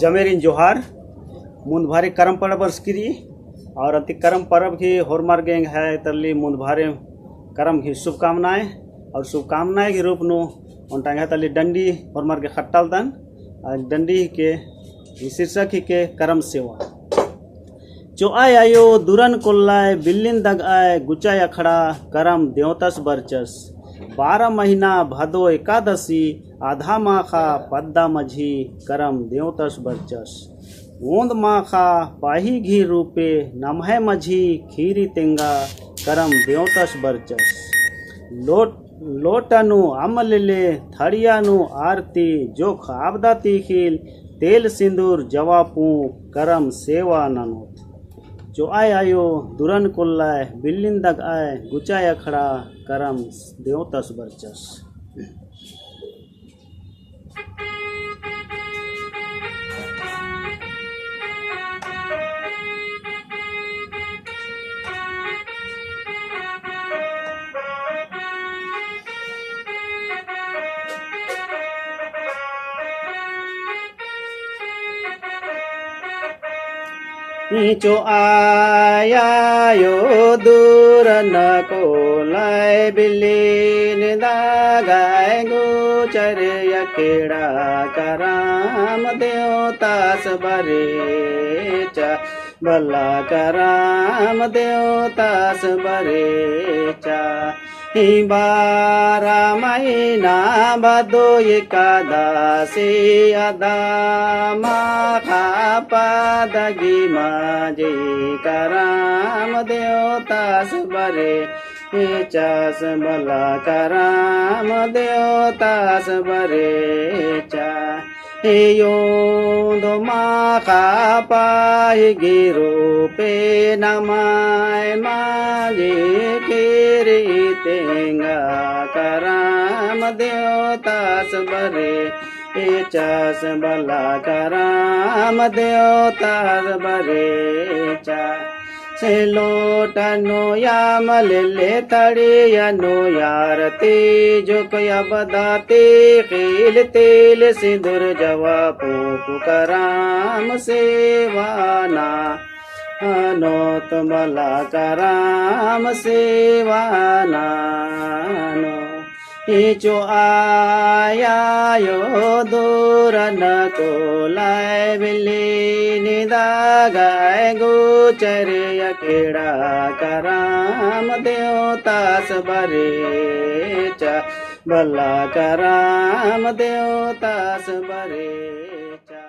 जमेरिन जोहार मुंदभारे करम पर्व बरसकिरी और अति करम पर्व की होरमार गेंग है तरली मुंदभारे करम की शुभकामनाएं और शुभकामनाएं के रूप नो उनटांगे तली डंडी होरमार के खट्टाल तन डंडी के शीर्षक ही के करम सेवा जो आयो दुरन कोल्लाय बिल्लिन दग आय गुचाय अखड़ा करम देवतस बरचस 12 महीना भादो एकादशी आधा माखा पद्दा मझी करम देवतस बरचस ओंद माखा पाही घी रूपे नमहे मझी खीरी तेंगा करम देवतस बरचस लोटनु अमलेले थड़ियानु आरती जोख आपदा तीखिल तेल सिंदूर जवापू करम सेवा ननोत जो आयो दुरन कोल्लाय बिल्लिन दग आय गुचाय अखड़ा करम देवतस बरचस। जो आयो दुरन कोल्लाय बिल्लिन दागाय गुचर यकेड़ा करम देवतास बरेचा भला करम देवतास बरेचा 12 महीना भादो एकादशी आधा माखा पदगी माझे करम देवतास बरे चास भला करम देवतास बरे चा यो दो माखा पाही गिरो पे नमाय माजे केरी तेंगा करम देवतास बरे चास भला करम देवतास बरे चा से लोटनो यामल ले तड़ियनो यारती जो कया बदाते खील तेल सिंदूर जवापू कराम सेवाना नोत मला कराम सेवाना नो जो आयो दुरन कोल्लाय बिल्लिन दागाय गुचर यकेड़ा करम देवतास बरेचा भला करम देवतास बरेचा।